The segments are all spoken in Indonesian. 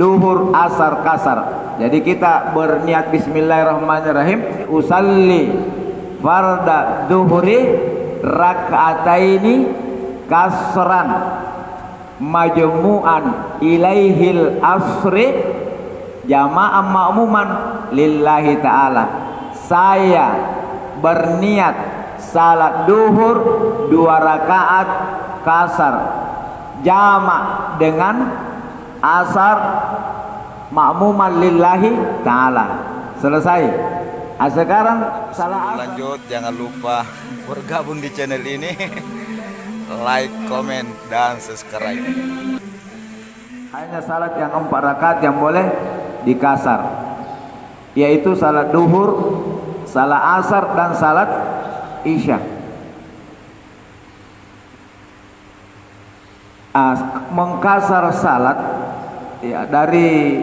duhur, asar, kasar. Jadi kita berniat bismillahirrahmanirrahim, usalli farda duhuri raka'ataini kasran majmu'an ilaihil asri jama'an ma'muman lillahi ta'ala. Saya berniat salat duhur 2 rakaat kasar jama' dengan asar ma'muman lillahi ta'ala. Selesai. Nah, sekarang salah lanjut, jangan lupa bergabung di channel ini, like, komen, dan subscribe. Hanya salat yang 4 rakaat yang boleh dikasar, yaitu salat duhur, salat asar, dan salat isya. Mengkasar salat ya, dari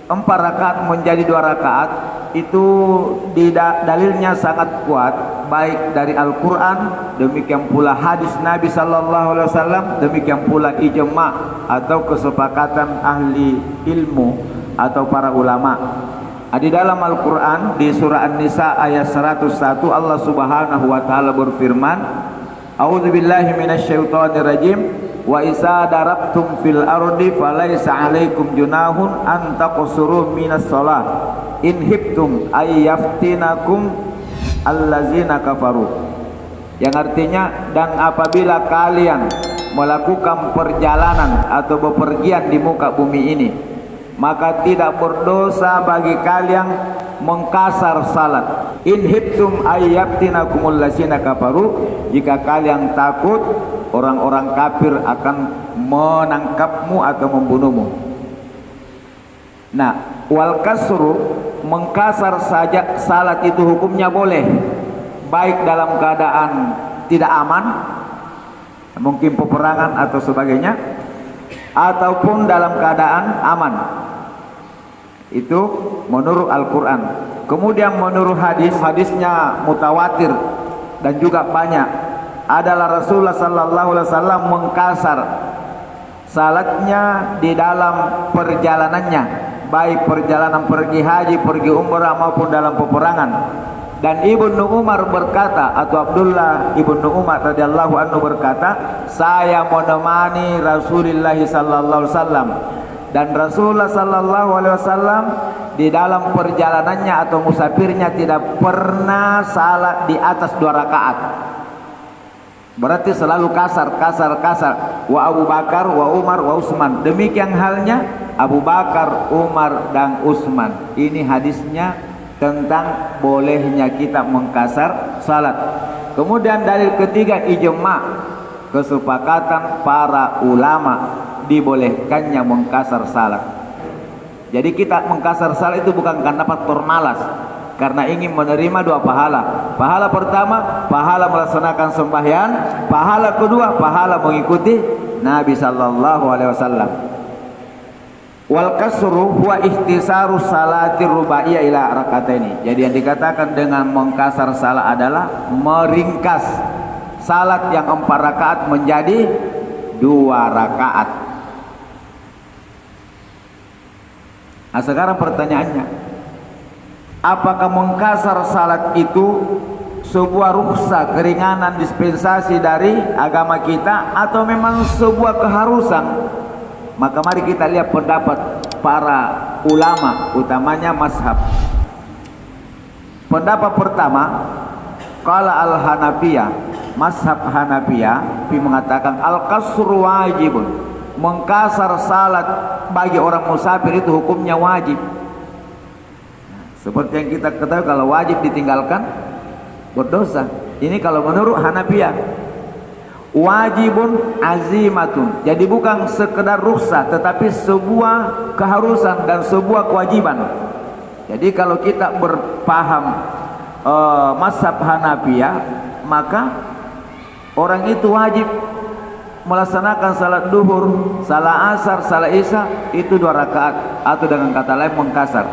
4 rakaat menjadi 2 rakaat itu dalilnya sangat kuat, baik dari Al-Quran, demikian pula hadis Nabi Sallallahu Alaihi Wasallam, demikian pula ijma' atau kesepakatan ahli ilmu atau para ulama. Di dalam Al-Quran di surah An-Nisa ayat 101 Allah Subhanahu Wa Taala berfirman, A'udzubillahi minasyaitonirrajim, wa isa darabtum fil ardi falaysa 'alaikum junahun an taqsuru minas shalah in hibtum ayyaftinakum allazina kafaru. Yang artinya, dan apabila kalian melakukan perjalanan atau bepergian di muka bumi ini, maka tidak berdosa bagi kalian mengkasar salat. In hibtum ayyaftinakum allazina kafaru, jika kalian takut orang-orang kafir akan menangkapmu atau membunuhmu. Nah, wal kasru, mengkasar saja salat itu hukumnya boleh, baik dalam keadaan tidak aman, mungkin peperangan atau sebagainya, ataupun dalam keadaan aman. Itu menurut Al-Quran. Kemudian menurut hadis, hadisnya mutawatir dan juga banyak, adalah Rasulullah Sallallahu Alaihi Wasallam mengkasar salatnya di dalam perjalanannya, baik perjalanan pergi haji, pergi umrah maupun dalam peperangan. Dan Ibnu Umar berkata, atau Abdullah Ibnu Umar radhiyallahu anhu berkata, saya menemani Rasulullah Sallallahu Alaihi Wasallam, dan Rasulullah Sallallahu Alaihi Wasallam di dalam perjalanannya atau musafirnya tidak pernah salat di atas 2 rakaat. Berarti selalu kasar. Wa Abu Bakar, wa Umar, wa Utsman. Demikian halnya Abu Bakar, Umar, dan Utsman. Ini hadisnya tentang bolehnya kita mengkasar salat. Kemudian dalil ketiga, ijma', kesepakatan para ulama dibolehkannya mengkasar salat. Jadi kita mengkasar salat itu bukan karena faktor malas, karena ingin menerima 2 pahala. Pahala pertama, pahala melaksanakan sembahyang. Pahala kedua, pahala mengikuti Nabi Sallallahu Alaihi Wasallam. Wal kasru huwa ihtisaru salati rubaiyah ila rakataini. Jadi yang dikatakan dengan mengkasar salat adalah meringkas salat yang 4 rakaat menjadi 2 rakaat. Nah, sekarang pertanyaannya, apakah mengkasar salat itu sebuah rukhsah, keringanan, dispensasi dari agama kita, atau memang sebuah keharusan? Maka mari kita lihat pendapat para ulama, utamanya mazhab. Pendapat pertama, qala al-Hanafiyah, mazhab Hanafiyah mengatakan al-qasru wajibun. Mengkasar salat bagi orang musafir itu hukumnya wajib. Seperti yang kita ketahui, kalau wajib ditinggalkan berdosa. Ini kalau menurut Hanafiyah. Wajibun azimatun. Jadi bukan sekedar rukhsah, tetapi sebuah keharusan dan sebuah kewajiban. Jadi kalau kita berpaham mazhab Hanafiyah, maka orang itu wajib melaksanakan salat duhur, salat asar, salat isya itu 2 rakaat, atau dengan kata lain mengkasar.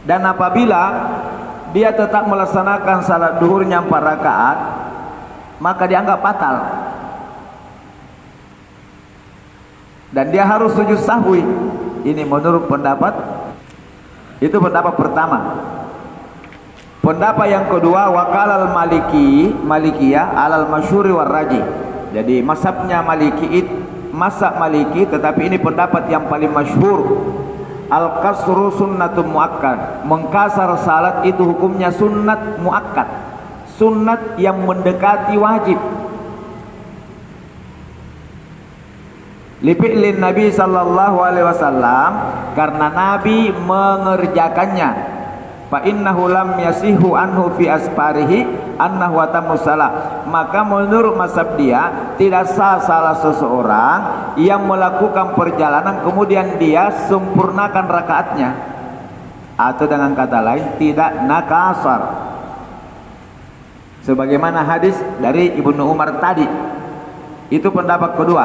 Dan apabila dia tetap melaksanakan salat duhurnya 4 rakaat, maka dianggap batal. dan dia harus sujud sahwi. Ini menurut pendapat, itu pendapat pertama. Pendapat yang kedua, wakalal malikiyah alal masyhuri war rajih. Jadi mazhabnya mazhab Maliki, tetapi ini pendapat yang paling masyhur. Al kasru sunnatun muakkad. Mengkasar salat itu hukumnya sunnat muakkad, sunnat yang mendekati wajib. Lifi'lin Nabi sallallahu alaihi wasallam, karena Nabi mengerjakannya. Fa innahu lam yasihu anhu fi asfarihi annahu atamu salah. Maka menurut mazhab dia tidak sah salah seseorang yang melakukan perjalanan kemudian dia sempurnakan rakaatnya, atau dengan kata lain tidak nakasar, sebagaimana hadis dari Ibnu Umar tadi. Itu pendapat kedua.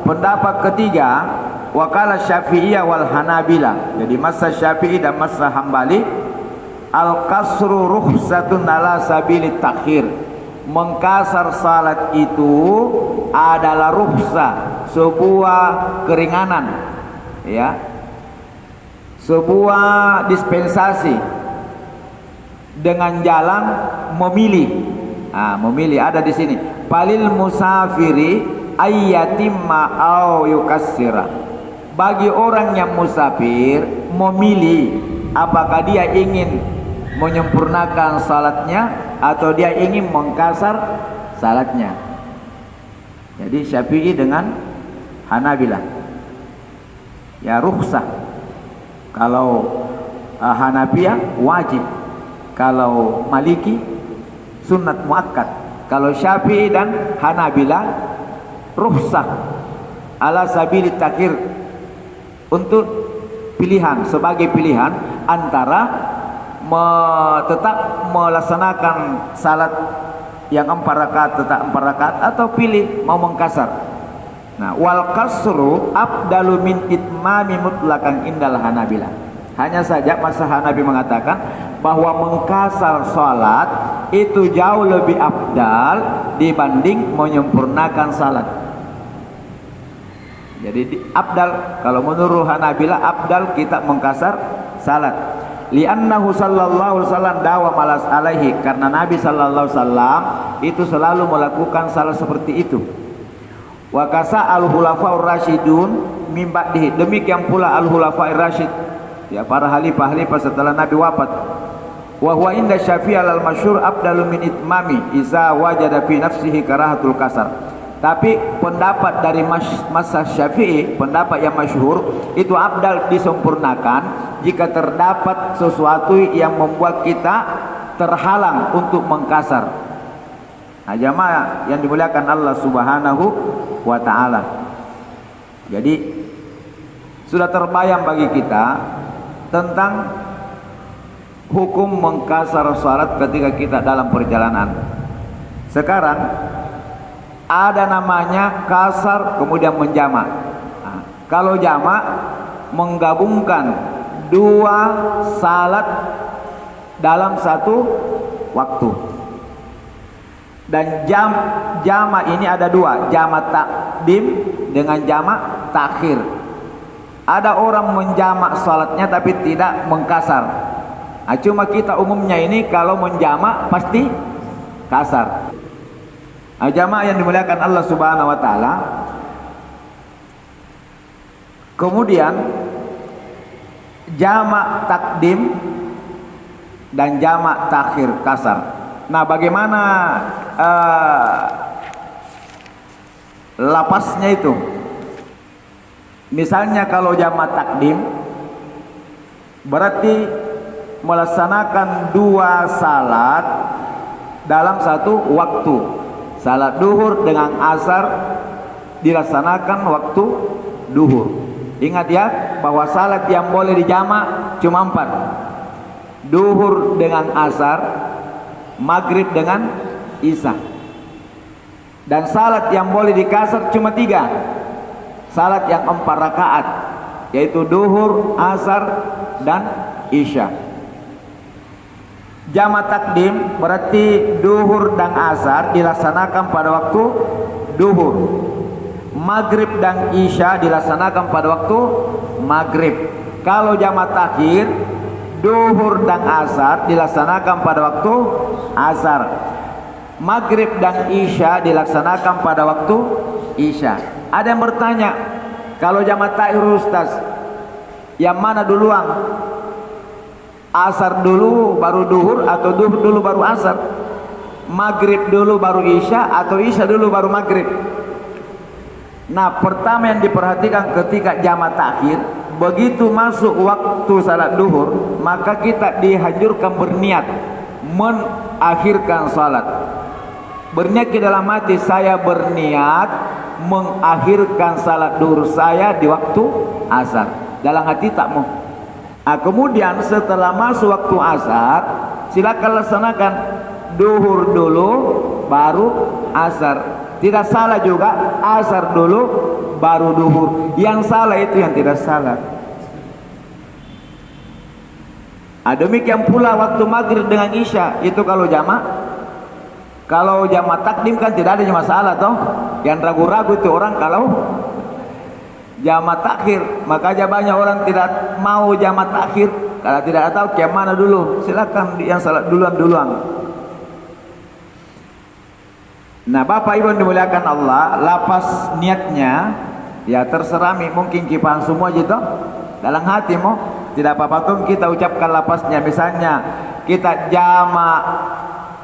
Pendapat ketiga, wakala Syafi'iyah wal Hanabilah. Jadi mazhab Syafi'i dan mazhab Hambali, al-kasru rukhsatun ala sabilit takhir. Mengkasar salat itu adalah rukhsah, sebuah keringanan, ya, sebuah dispensasi dengan jalan memilih. Memilih ada di sini. Palil musafiri ayyatimma au yukassira. Bagi orang yang musafir memilih apakah dia ingin menyempurnakan salatnya atau dia ingin mengkasar salatnya. Jadi Syafi'i dengan Hanabilah, ya rukhsah. Kalau Hanafiyah wajib, kalau Maliki sunnat muakkad. Kalau Syafi'i dan Hanabilah rukhsah ala sabilit takhir, untuk pilihan, sebagai pilihan antara tetap melaksanakan salat yang 4 rakaat tetap 4 rakaat, atau pilih mau mengkasar. Nah, wal kasru afdalu min itmami mutlaqan indal Hanabilah. Hanya saja mazhab Hanabi mengatakan bahwa mengkasar salat itu jauh lebih afdal dibanding menyempurnakan salat. Jadi afdal, kalau menurut Hanabilah afdal kita mengkasar salat. Li'annahu sallallahu alaihi wasallam dawam alaihi, karena Nabi sallallahu alaihi wasallam itu selalu melakukan salat seperti itu. Wa kasa al-khulafaur rasyidun min ba'dihi. Demikian pula al-khulafaur rasyid, ya, para khalifah setelah Nabi wafat. Wa huwa inda Syafi'i al-masyhur afdalu min itmami iza wajada fi nafsihi karahatul kasar. Tapi pendapat dari mazhab Syafi'i, pendapat yang masyhur, itu afdal disempurnakan jika terdapat sesuatu yang membuat kita terhalang untuk mengkasar. Nah, jamaah yang dimuliakan Allah Subhanahu wa taala. Jadi sudah terbayang bagi kita tentang hukum mengkasar salat ketika kita dalam perjalanan. Sekarang ada namanya kasar kemudian menjamak. Nah, kalau jamak menggabungkan 2 salat dalam satu waktu. Dan jamak ini ada 2, jamak takdim dengan jamak takhir. Ada orang menjamak salatnya tapi tidak mengkasar. Nah, cuma kita umumnya ini kalau menjamak pasti kasar. Jamaah yang dimuliakan Allah Subhanahu wa taala. Kemudian jamak takdim dan jamak takhir kasar. Nah, bagaimana lapasnya itu? Misalnya kalau jamak takdim berarti melaksanakan 2 salat dalam satu waktu. Salat duhur dengan asar dilaksanakan waktu duhur. Ingat ya, bahwa salat yang boleh dijamak cuma 4. Duhur dengan asar, maghrib dengan isya. Dan salat yang boleh dikasar cuma 3. Salat yang 4 rakaat, yaitu duhur, asar, dan isya. Jamak takdim berarti duhur dan asar dilaksanakan pada waktu duhur. maghrib dan isya dilaksanakan pada waktu maghrib. Kalau jamak takhir, duhur dan asar dilaksanakan pada waktu asar. Maghrib dan isya dilaksanakan pada waktu isya. Ada yang bertanya, kalau jamak takhir Ustaz, yang mana duluan? Asar dulu baru duhur atau duhur dulu baru asar? Maghrib dulu baru isya atau isya dulu baru maghrib? Nah, pertama yang diperhatikan ketika jamak takhir, begitu masuk waktu salat duhur, maka kita dianjurkan berniat mengakhirkan salat. Berniat ke dalam hati, saya berniat mengakhirkan salat duhur saya di waktu asar. Dalam hati tak mau. Nah, kemudian setelah masuk waktu asar, silakan laksanakan duhur dulu baru asar. Tidak salah juga asar dulu baru duhur. Yang salah itu yang tidak salah. Demikian pula waktu maghrib dengan isya, itu kalau jamak. Kalau jamak takdim kan tidak ada masalah toh. Yang ragu-ragu itu orang kalau jamak takhir. Makanya banyak orang tidak mau jamak takhir kalau tidak tahu ke mana dulu. Silakan yang salat duluan. Nah, Bapak Ibu dimuliakan Allah, lapas niatnya ya terserah, mungkin kipan semua gitu dalam hatimu, tidak apa-apa tuh kita ucapkan lapasnya. Misalnya kita jamak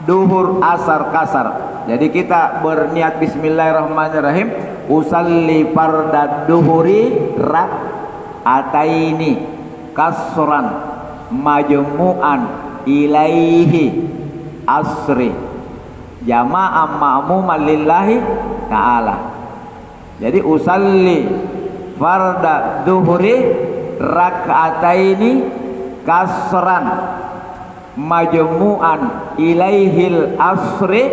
duhur asar kasar, jadi kita berniat bismillahirrahmanirrahim, usalli farda duhuri rak'ataini kasran majmu'an ilaihi asri jama'ah ma'muman lillahi ta'ala. Jadi usalli farda duhuri rak'ataini kasran majmu'an ilaihil asri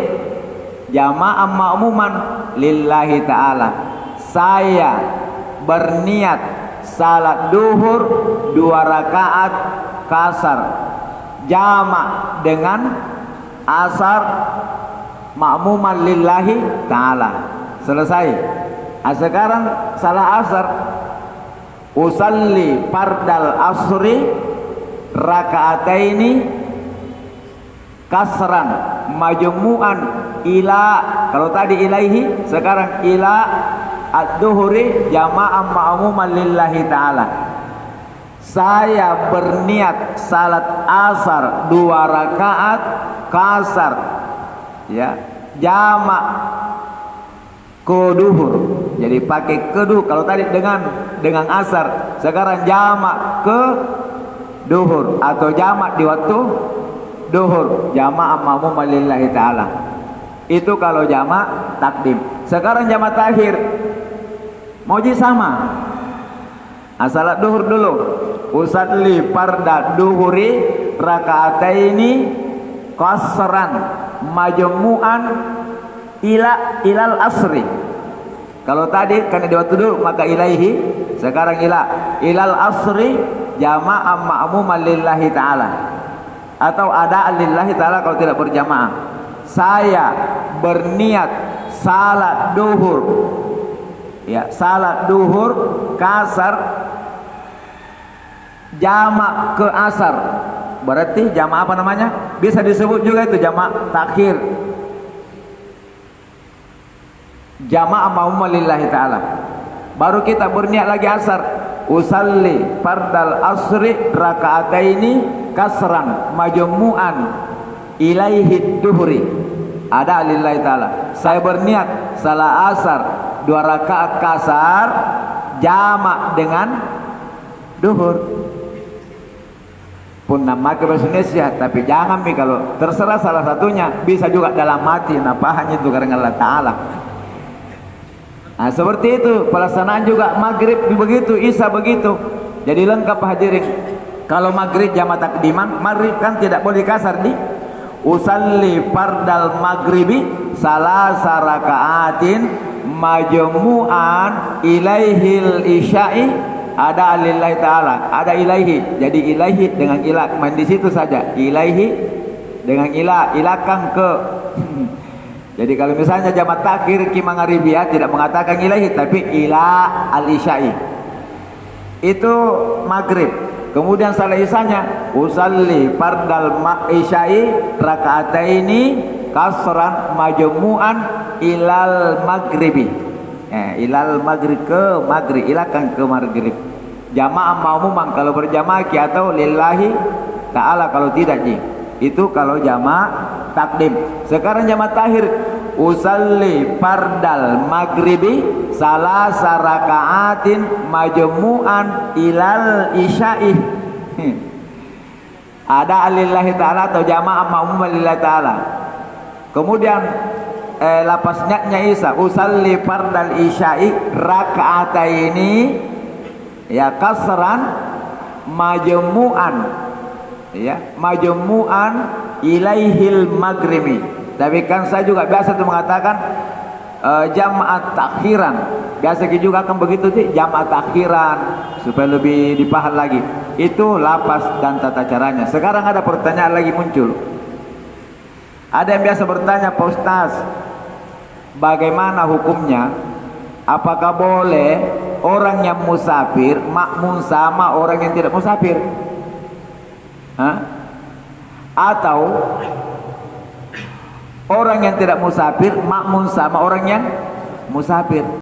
jama'ah ma'muman lillahi ta'ala. Saya berniat salat duhur 2 rakaat kasar jamak dengan asar ma'muman lillahi ta'ala. Selesai. Sekarang salah asar, usalli fardal asri raka'ataini kasran majmu'an ila, kalau tadi ilaihi, sekarang ila ad-duhuri jama'an ma'muman lillahi ta'ala. Saya berniat salat asar 2 rakaat kasar ya jamak ke duhur. Jadi pakai ke duhur. Kalau tadi dengan asar, sekarang jamak ke duhur atau jamak di waktu duhur, jamak ma'muman lillahi ta'ala. Itu kalau jamak takdim. Sekarang jamak takhir mau sama. Salat duhur dulu, usalli farda duhuri raka'ataini kasran majmu'an ilal asri. Kalau tadi karena di waktu dulu maka ilaihi, sekarang ilal asri jama'ah ma'muman lillahi ta'ala atau ada lillahi ta'ala kalau tidak berjamaah. Saya berniat salat duhur ya, salat duhur kasar jamak ke asar. Berarti jamak apa namanya? Bisa disebut juga itu jamak takhir. Jamak ma'muman lillahi ta'ala. Baru kita berniat lagi asar. Usalli fardal asri raka'ataini kasran majmu'an ilaihi duhri. Ada lillahi ta'ala. Saya berniat salat asar 2 rakaat kasar jamak dengan duhur. Pun nama ke bahasa Indonesia, tapi jangan kalau terserah salah satunya, bisa juga dalam hati napahannya itu karena Allah Ta'ala. Nah, seperti itu pelaksanaan juga maghrib begitu, isya begitu. Jadi lengkap hadirin. Kalau maghrib jamak takdiman, maghrib kan tidak boleh kasar di usalli fardal maghribi salasa rakaatin majmu'an ilaihil isya'i. Ada lillahi ta'ala, ada ilaihi. Jadi ilaihi dengan ilah, main di situ saja. Ilaihi dengan ilah, ilahkan ke Jadi kalau misalnya jamak takhir ki maghribiyah tidak mengatakan ilahi tapi ila al-isya'i. Itu maghrib. Kemudian salah isanya usalli fardal isya'i raka'ataini kasran majmu'an ilal maghribi. Ilal maghrib ke maghrib, ilakan ke maghrib. Jamaah maumumang kalau berjamaah ki atau lillahi ta'ala kalau tidak ji. Itu kalau jamaah takdim. Sekarang jamaah takhir usalli fardal maghribi salasa raka'atin majmu'an ilal isya'i. Ada lillahi ta'ala atau jamaah maumum lillahi ta'ala. Kemudian lapasnya Isa usalli fardal isya'i raka'ataini ya kasran majmu'an ya majmu'an ilaihil maghribi. Tapi kan saya juga biasa tuh mengatakan jamaat takhiran. Biasa juga kan begitu sih, jamaat takhiran supaya lebih dipaham lagi. Itu lapas dan tata caranya. Sekarang ada pertanyaan lagi muncul. Ada yang biasa bertanya, Pak Ustaz, bagaimana hukumnya? Apakah boleh orang yang musafir makmum sama orang yang tidak musafir? Atau orang yang tidak musafir makmum sama orang yang musafir?